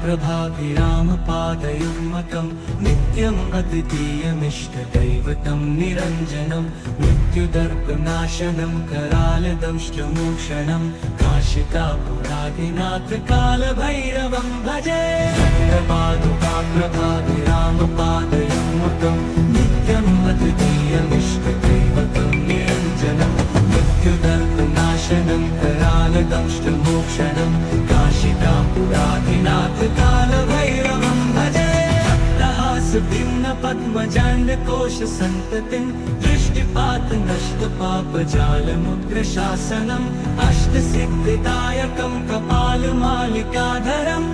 प्रभाभिरामपादयुग्मकं नित्यम् अद्वितीयमिष्टदैवतं निरञ्जनं मृत्युदर्पनाशनं करालदंष्टमोक्षणं काशिकापुरादिनाथ कालभैरवं भजे प्रभाभिरामपादयुग्मकं नित्यम् अद्वितीयमिष्टदैवतं निरञ्जनं मृत्युदर्पनाशनं करालदंष्टमोक्षणं काशिकापुरादिनाथ कालभैरवं भजे पद्मजाण्डकोशसन्ततिं दृष्टिपातनष्टपापजालमुग्रशासनम् अष्टसिद्धिदायकं कपालमालिकाधरं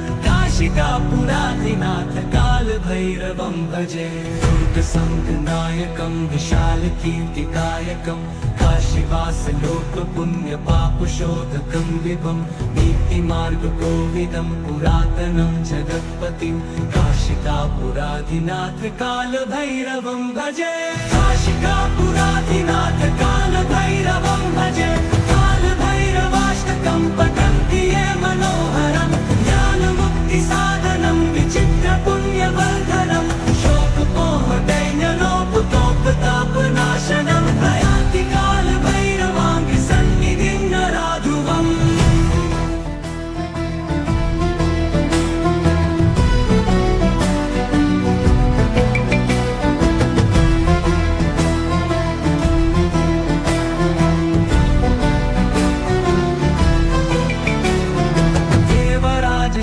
काशिकापुराधिनाथ कालभैरवं भजे दुर्गसङ्घनायकं विशालकीर्तिकायकं काशीवासलोकपुण्यपापशोधकं विभं नीतिमार्गकोविदं पुरातनं जगत्पतिं काशिकापुराधिनाथ कालभैरवं भजे काशिकापुराधिनाथ कालभैरवं भजे कालभैरवाष्टकं पठन्ति ये मनोहरं ज्ञानमुक्तिसाधनं विचित्रपुण्यवर्धनं शोकमोहदैन्यलोपतोपतापनाशनं प्रयाति कालभैरवाङ्घ्रिसन्निधिं नराधुवम्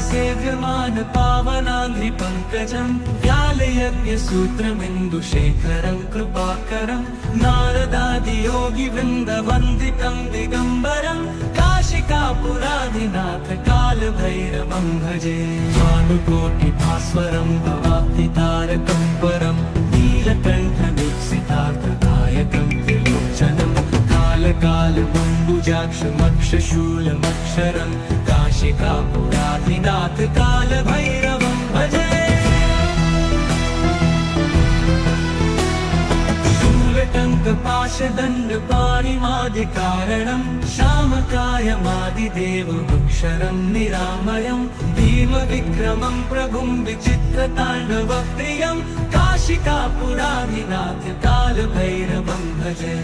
सेव्यमान पावनाङ्घ्रिपङ्कजं व्यालयज्ञसूत्रमिन्दुशेखरं कृपाकरं नारदादियोगिवृन्दवन्दितं दिगम्बरं काशिकापुराधिनाथ कालभैरवं भजे भानुकोटिभास्वरं भवाब्धितारकं परं नीलकण्ठदीप्सितार्थदायकं त्रिलोचनं कालकालबम्बुजाक्षमक्षशूलमक्षरं काशिकापुराधिनाथ कालभैरवं भजे शूलटङ्कपाशदण्डपाणिमादिकारणं श्यामकायमादिदेवमक्षरं निरामयं भीमविक्रमं प्रभुं विचित्रताण्डवप्रियं काशिकापुराधिनाथ कालभैरवं भजे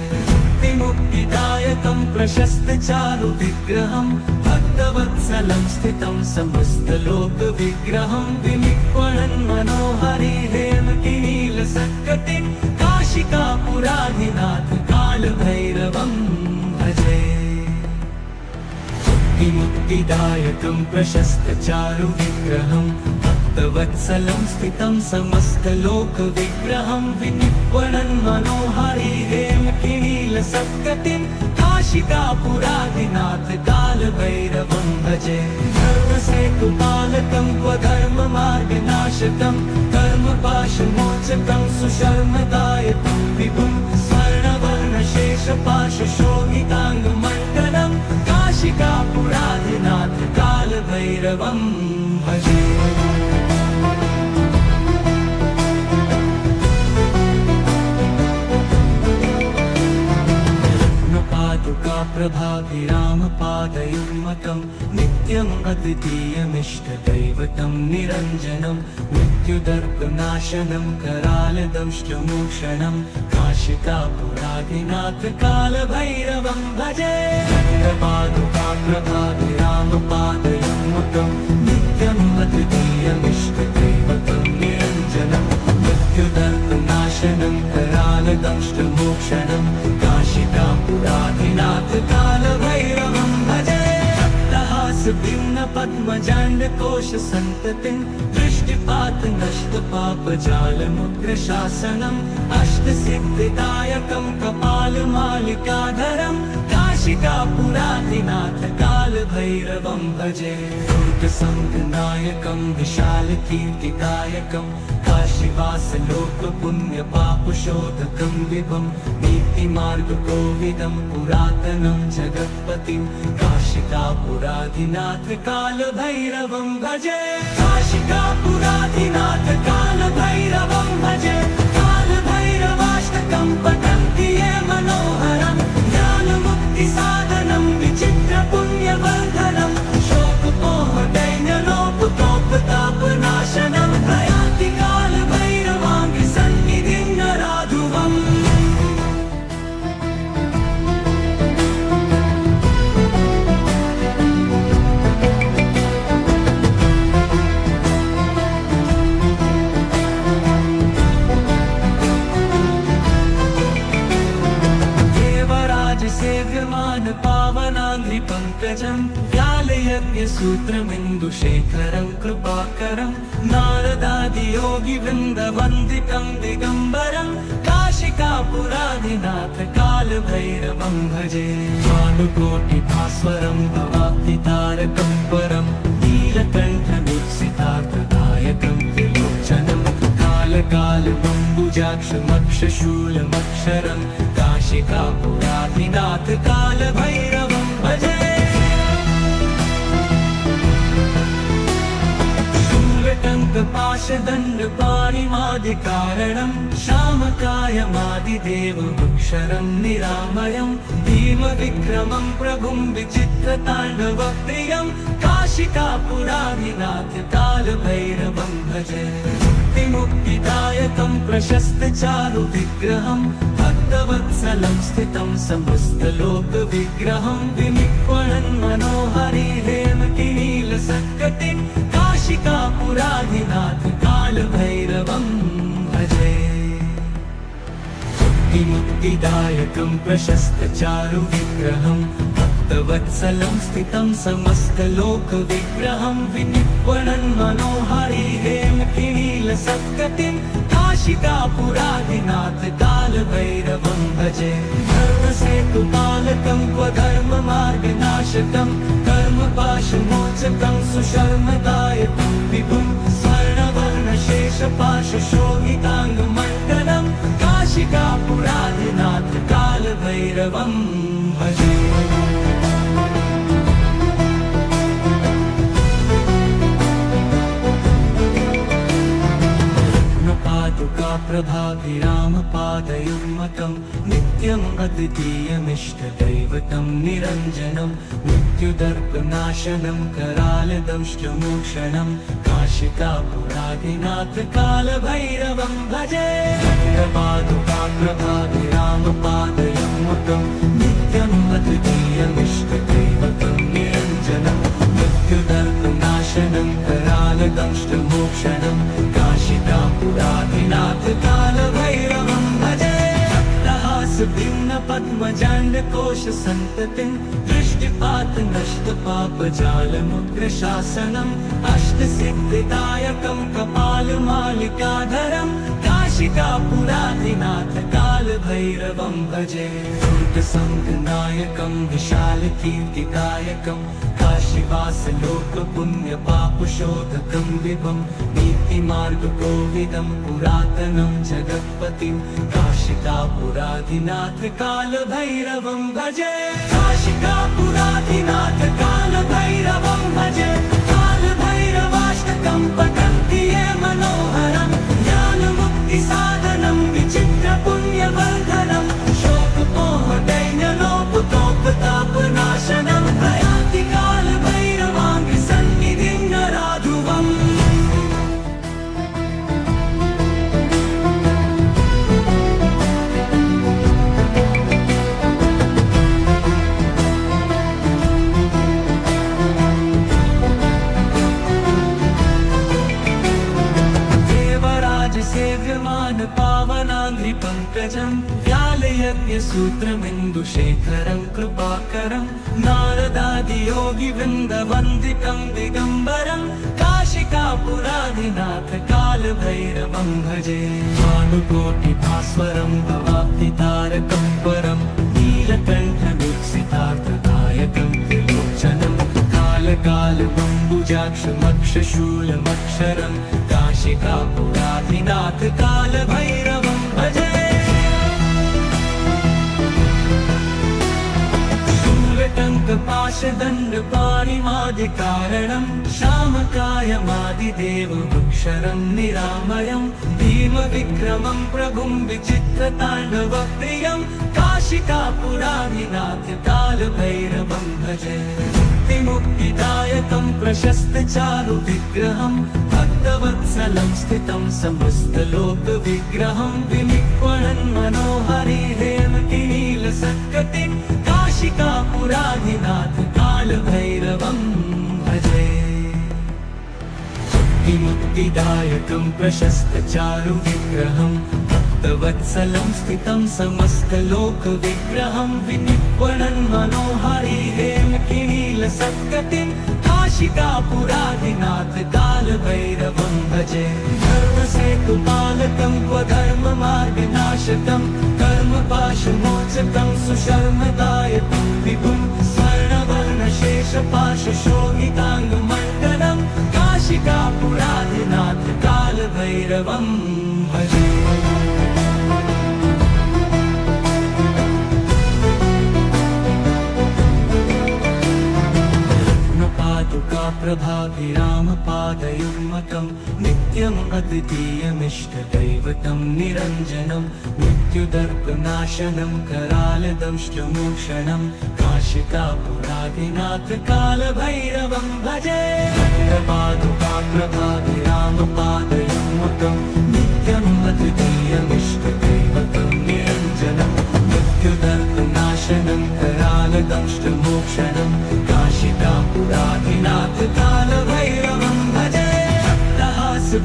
मुक्तिदायकं प्रशस्तचारुविग्रहं भक्तवत्सलं स्थितं समस्तलोकविग्रहं विनिक्वणन् मनोहरिहेमकिनीलसत्कटिं काशिकापुराधिनाथ कालभैरवं भजे मुक्तिदायकं प्रशस्तचारुविग्रहं भक्तवत्सलं स्थितं समस्तलोकविग्रहं विनिक्वणन् मनोहरिहेमकिनीलसत्कटिं काशिकापुराधिनाथ कालभैरवं भजे धर्मसेतुपालकं स्वधर्ममार्गनाशकं कर्मपाशमोचकं सुशर्मदायकं विभुं स्वर्णवर्णशेषपाशशोभिताङ्गमण्डलं काशिकापुराधिनाथ कालभैरवं भजे प्रभाभिरामपादयुग्मकं नित्यम् अद्वितीयमिष्टदैवतं निरञ्जनं मृत्युदर्पनाशनं करालदंष्टमोक्षणं काशिकापुराधिनाथ कालभैरवं भजे प्रभाभिरामपादयुग्मकं नित्यम् अद्वितीयमिष्टदैवतं निरञ्जनं मृत्युदर्पनाशनं करालदंष्टमोक्षणं काशिकापुराधिनाथ कालभैरवं भजे भिन्नपद्मजाण्डकोशसन्ततिं दृष्टिपातनष्टपापजालमुग्रशासनम् अष्टसिद्धिदायकं कपालमालिकाधरं काशिकापुराधिनाथ कालभैरवं भजे दुर्गसङ्घनायकं विशालकीर्तिकायकं काशीवासलोकपुण्यपापशोधकं विभं नीतिमार्गकोविदं पुरातनं जगत्पतिं काशिकापुराधिनाथ कालभैरवं भजे काशिकापुराधिनाथ कालभैरवं भजे कालभैरवाष्टकं पठन्ति ये मनोहरं ज्ञानमुक्तिसाधनं विचित्रपुण्यवर्धनं शोकमोहदैन्यलोपतोपतापनाशनं प्रयाति कालभैरवाङ्घ्रिसन्निधिं नराधुवम् सेव्यमान पावनाङ्घ्रिपङ्कजं व्यालयज्ञसूत्रमिन्दुशेखरं कृपाकरं नारदादियोगिवृन्दवन्दितं दिगम्बरं काशिकापुराधिनाथ कालभैरवं भजे भानुकोटिभास्वरं भवाब्धितारकं परं नीलकण्ठदीप्सितार्थदायकं कालबम्बुजाक्षमक्षशूलमक्षरं काशिकापुराधिनाथ कालभैरवं भजे शूलटङ्कपाशदण्डपाणिमादिकारणं श्यामकायमादिदेवमक्षरं निरामयं भीमविक्रमं प्रभुं विचित्रताण्डवप्रियं काशिकापुराधिनाथ कालभैरवं भजे मुक्तिदायकं प्रशस्तचारुविग्रहं भक्तवत्सलं स्थितं समस्तलोकविग्रहं विनिक्वणन् मनोहरि हेमकिनीलसत्कटिं काशिकापुराधिनाथ कालभैरवं भजे मुक्तिदायकं प्रशस्तचारुविग्रहं भक्तवत्सलं स्थितं समस्तलोकविग्रहं विनिक्वणन् मनोहरि हेमकिनीलसत्कटिं काशिकापुराधिनाथ कालभैरवं भजे धर्मसेतुपालकं क्वधर्ममार्गनाशकं कर्मपाशमोचकं सुशर्मदायकं विभुं स्वर्णवर्णशेषपाशशोभिताङ्गमण्डलं काशिकापुराधिनाथ कालभैरवं भजे प्रभाभिरामपादयुग्मकं नित्यम् अद्वितीयमिष्टदैवतं निरञ्जनं मृत्युदर्पनाशनं करालदंष्टमोक्षणं काशिकापुराधिनाथ कालभैरवं भजे प्रभाभिरामपादयुग्मकं नित्यम् अद्वितीयमिष्टदैवतं निरञ्जनं मृत्युदर्पनाशनं करालदंष्टमोक्षणं काशिकापुराधिनाथ कालभैरवं भजे भिन्नपद्मजाण्डकोशसन्ततिं दृष्टिपातनष्टपापजालमुग्रशासनम् अष्टसिद्धिदायकं कपालमालिकाधरं काशिकापुराधिनाथ कालभैरवं भजे दुर्गसङ्गनायकं विशालकीर्तिदायकं काशीवासलोकपुण्यपापशोधकं विभं नीतिमार्गकोविदं पुरातनं जगत्पतिं काशिकापुराधिनाथ कालभैरवं भजे काशिकापुराधिनाथ कालभैरवं भजे कालभैरवाष्टकं पठन्ति ये मनोहरं ज्ञानमुक्तिसाधनं विचित्रपुण्यवर्धनं शोकमोहदैन्यलोपतोपतापनाशनं प्रयाति कालभैरवाङ्घ्रिसन्निधिं नराधुवम् पावनाङ्घ्रिपङ्कजं व्यालयज्ञसूत्रमिन्दुशेखरं कृपाकरं नारदादियोगिवृन्दवन्दितं दिगम्बरं काशिकापुराधिनाथ कालभैरवं भजे भानुकोटिभास्वरं भवाब्धितारकं परं नीलकण्ठमीप्सितार्थदायकं त्रिलोचनं कालकालबम्बुजाक्षमक्षशूलमक्षरं काशिकापुराधिनाथ कालभैरवं भजे शूलटङ्कपाशदण्डपाणिमादिकारणं श्यामकायमादिदेवमक्षरं निरामयं भीमविक्रमं प्रभुं विचित्रताण्डवप्रियं काशिकापुराधिनाथ कालभैरवं भजे मुक्तिदायकं प्रशस्तचारुविग्रहं भक्तवत्सलं स्थितं समस्तलोकविग्रहं विनिक्वणन् मनोहरि हेमकिनीलसत्कटिं काशिकापुराधिनाथ कालभैरवं भजे मुक्तिदायकं प्रशस्तचारुविग्रहं भक्तवत्सलं स्थितं समस्तलोकविग्रहं विनिक्वणन् मनोहरि हेमकिनीलसत्कटिं काशिकापुराधिनाथ कालभैरवं भजे धर्मसेतुपालकं क्वधर्ममार्गनाशकं कर्मपाशमोचकं सुशर्मदायकं विभुं स्वर्णवर्णशेषपाशशोभिताङ्गमण्डलं काशिकापुराधिनाथ कालभैरवं भजे कालभैरवोत्तुकाप्रभाभिरामपादयुग्मकं नित्यम् अद्वितीयमिष्टदैवतं निरञ्जनं मृत्युदर्पनाशनं करालदंष्टमोक्षणं काशिकापुराधिनाथ कालभैरवं भजे। पादुकाप्रभाभिरामपादयुग्मकं नित्यम् अद्वितीयमिष्टदैवतं निरञ्जनं मृत्युदर्पनाशनं करालदंष्टमोक्षणं काशिकापुराधिनाथ कालभैरवं भजे।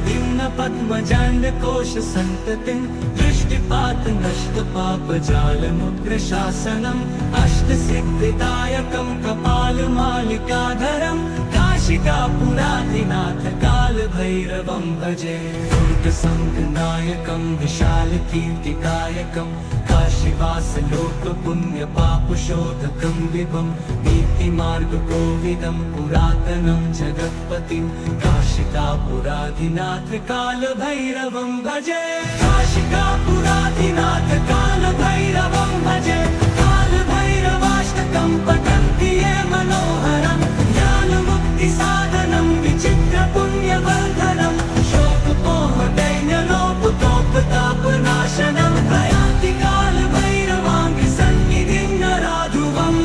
भिन्न पद्मजाण्डकोश सन्ततिं दृष्टिपात नष्ट पापजालमुग्रशासनम् अष्टसिद्धिदायकं कपालमालिकाधरं काशिकापुराधिनाथ कालभैरवं भजे। दुर्गसङ्गनायकं विशालकीर्तिदायकं काशीवासलोकपुण्यपापशोधकं विभं नीतिमार्गकोविदं पुरातनं जगत्पतिं काशिकापुराधिनाथ कालभैरवं भजे। काशिकापुराधिनाथ कालभैरवं भजे। कालभैरवाष्टकं पठन्ति ये मनोहरं ज्ञानमुक्तिसाधनं विचित्रपुण्यवर्धनं शोकपोहदैन्यलोपतोपतापनाशनं प्रयाति कालभैरवाङ्घ्रिसन्निधिं नराधुवम्।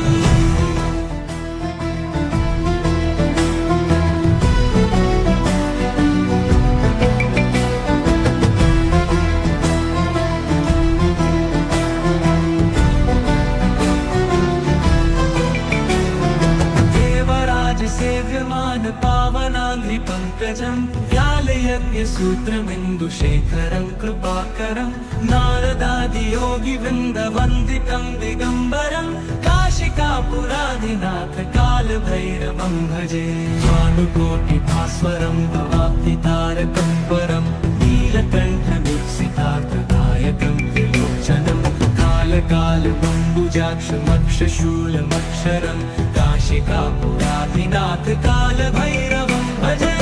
सेव्यमान पावनाङ्घ्रिपङ्कजं व्यालयज्ञसूत्रमिन्दुशेखरं कृपाकरं नारदादियोगिवृन्दवन्दितं दिगम्बरं काशिकापुराधिनाथ कालभैरवं भजे। भानुकोटिभास्वरं भवाब्धितारकं परं नीलकण्ठवीक्षितार्थदायकं त्रिलोचनं कालकालबम्बुजाक्षमक्षशूलमक्षरं काशिकापुराधिनाथ कालभैरवं भजे।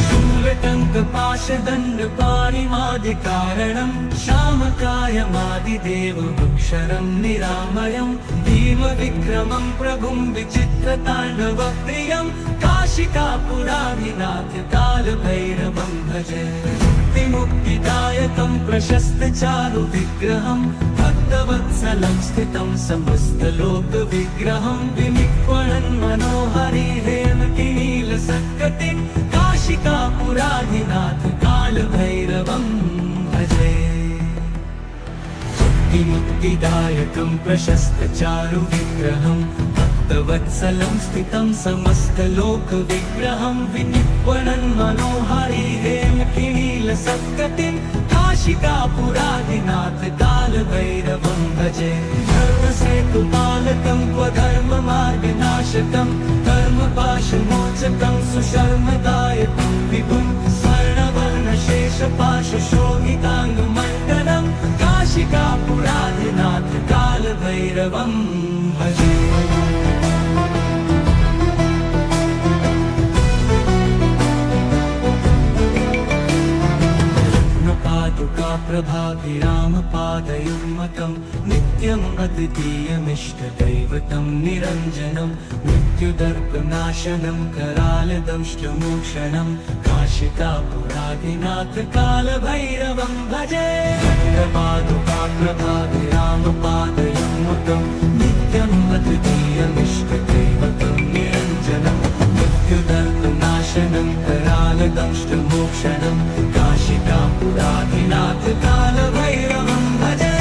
शूलटङ्कपाशदण्डपाणिमादिकारणं श्यामकायमादिदेवमक्षरं निरामयं भीमविक्रमं प्रभुं विचित्रताण्डवप्रियं काशिकापुराधिनाथ कालभैरवं भजे। मुक्तिदायकं प्रशस्तचारुविग्रहं भक्तवत्सलं स्थितं समस्तलोकविग्रहं विनिक्वणन् मनोहरिहेमकिनीलसत्कटिं काशिकापुराधिनाथ कालभैरवं भजे। मुक्तिदायकं प्रशस्तचारुविग्रहं भक्तवत्सलं स्थितं समस्तलोकविग्रहं विनिक्वणन् मनोहरिहेमकिनीलसत्कटिं काशिकापुराधिनाथ कालभैरवं भजे। धर्मसेतुपालकं स्वधर्ममार्गनाशकं कर्मपाशमोचकं सुशर्मदायकं विभुं स्वर्णवर्णशेषपाशशोभिताङ्गमण्डलं काशिकापुराधिनाथ कालभैरवं भजे। पादुकाप्रभाभिरामपादयुग्मकं नित्यम् अद्वितीयमिष्टदैवतं निरञ्जनं मृत्युदर्पनाशनं करालदंष्टमोक्षणं काशिकापुराधिनाथ कालभैरवं भजे। पादुकाप्रभाभिरामपादयुग्मकं नित्यम् अद्वितीयमिष्टदैवतं निरञ्जनं मृत्युदर्पनाशनं करालदंष्टमोक्षणं काशिकापुराधिनाथ कालभैरवं भजे।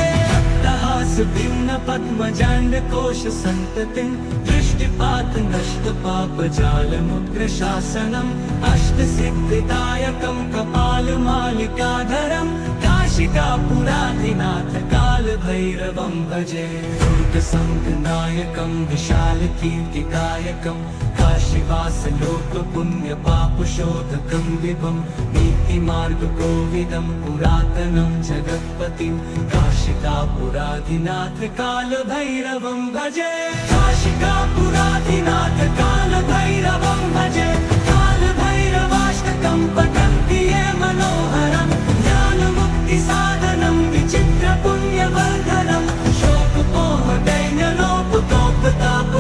भिन्न पद्मजाण्डकोश सन्ततिं दृष्टिपात नष्ट पापजालमुग्रशासनम् अष्टसिद्धिदायकं कपालमालिकाधरं काशिकापुराधिनाथ कालभैरवं भजे। दुर्गसङ्गनायकं विशालकीर्तिदायकं काशीवासलोकपुण्यपापशोधकं विभं नीतिमार्गकोविदं पुरातनं जगत्पतिं काशिकापुराधिनाथ कालभैरवं भजे। काशिकापुराधिनाथ कालभैरवं भजे। कालभैरवाष्टकं पठन्ति ये मनोहरं ज्ञानमुक्तिसाधनं विचित्रपुण्यवर्धनं शोकपोहदैन्यलोपतोपताप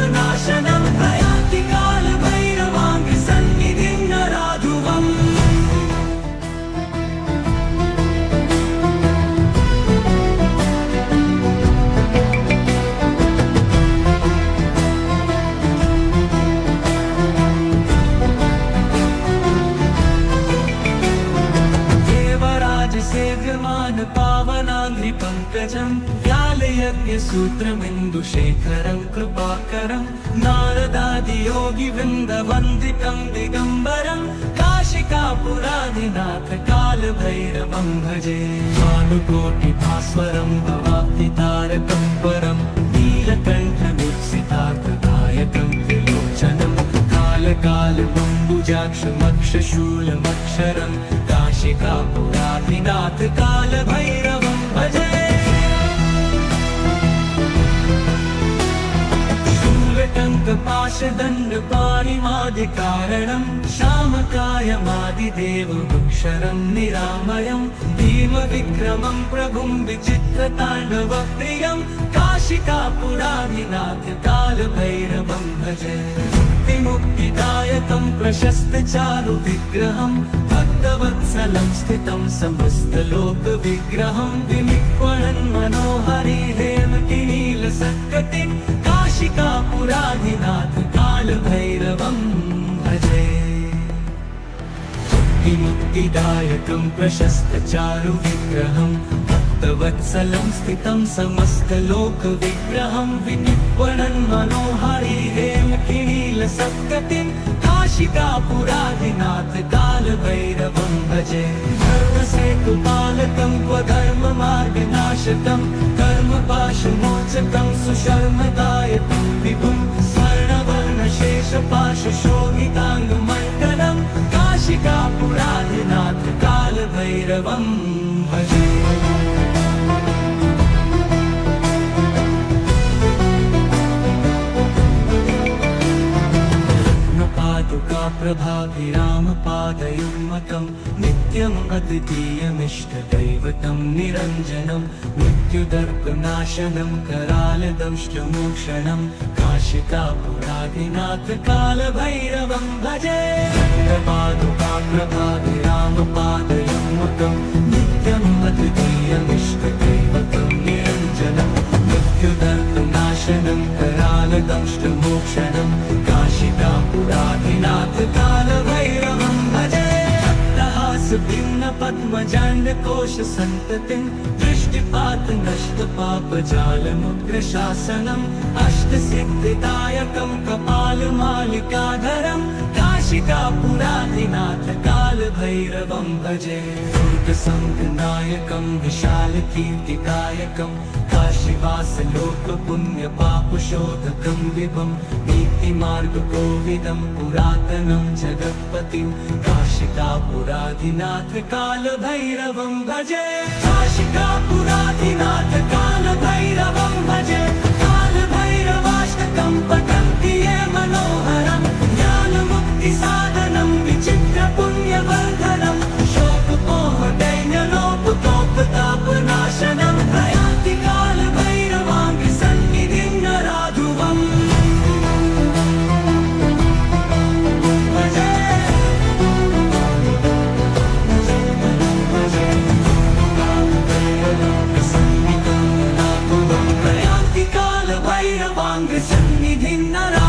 व्यालयज्ञसूत्रमिन्दुशेखरं कृपाकरं नारदादियोगिवृन्दवन्दितं दिगम्बरं काशिकापुराधिनाथ कालभैरवं भजे भानुकोटिभास्वरं भवाब्धितारकं परं नीलकण्ठमीप्सितार्थदायकं त्रिलोचनं कालकालबम्बुजाक्षमक्षशूलमक्षरं काशिकापुराधिनाथ कालभैरवं भजे शूलटङ्कपाशदण्डपाणिमादिकारणं श्यामकायमादिदेवमक्षरं निरामयं भीमविक्रमं प्रभुं विचित्रताण्डवप्रियं काशिकापुराधिनाथ कालभैरवं भजे मुक्तिदायकं प्रशस्तचारुविग्रहं भक्तवत्सलं स्थितं समस्तलोकविग्रहं विनिक्वणन् मनोहरि हेमकिनीलसत्कटिं काशिकापुराधिनाथ कालभैरवं भजे मुक्तिदायकं प्रशस्तचारुविग्रहं भक्तवत्सलं स्थितं समस्तलोकविग्रहं विनिक्वणन् मनोहरि हेमकिनीलसत्कटिं काशिकापुराधिनाथ कालभैरवं भजे धर्मसेतुपालकं स्वधर्ममार्गनाशकं कर्मपाशमोचकं सुशर्मदायकं विभुं स्वर्णवर्णशेषपाशशोभिताङ्गमण्डलं काशिकापुराधिनाथ कालभैरवं भजे प्रभाभिरामपादयुग्मकं नित्यम् अद्वितीयमिष्टदैवतं निरञ्जनं मृत्युदर्पनाशनं करालदंष्टमोक्षणं काशिकापुराधिनाथ कालभैरवं भजे प्रभाभिरामपादयुग्मकं नित्यम् अद्वितीयमिष्टदैवतं निरञ्जनं मृत्युदर्पनाशनं करालदंष्टमोक्षणं काशिकापुराधिनाथ कालभैरवं भजे भिन्नपद्मजाण्डकोशसन्ततिं दृष्टिपातनष्टपापजालमुग्रशासनम् अष्टसिद्धिदायकं कपालमालिकाधरं काशिकापुराधिनाथ कालभैरवं भजे दुर्गसङ्घनायकं विशालकीर्तिदायकं काशीवासलोकपुण्यपापशोधकं विभं नीतिमार्गकोविदं पुरातनं जगत्पतिं काशिकापुराधिनाथ कालभैरवं भजे काशिकापुराधिनाथ कालभैरवं भजे कालभैरवाष्टकं पठन्ति ये मनोहरं ज्ञानमुक्तिसाधनं विचित्रपुण्यवर्धनं शोकमोहदैन्यलोपतोपतापनाशनं प्रयान्ति कालभैरवाङ्घ्रिसन्निधिं नराधुवम् प्रयान्ति कालभैरवाङ्घ्रिसन्निधिं नराधुवम्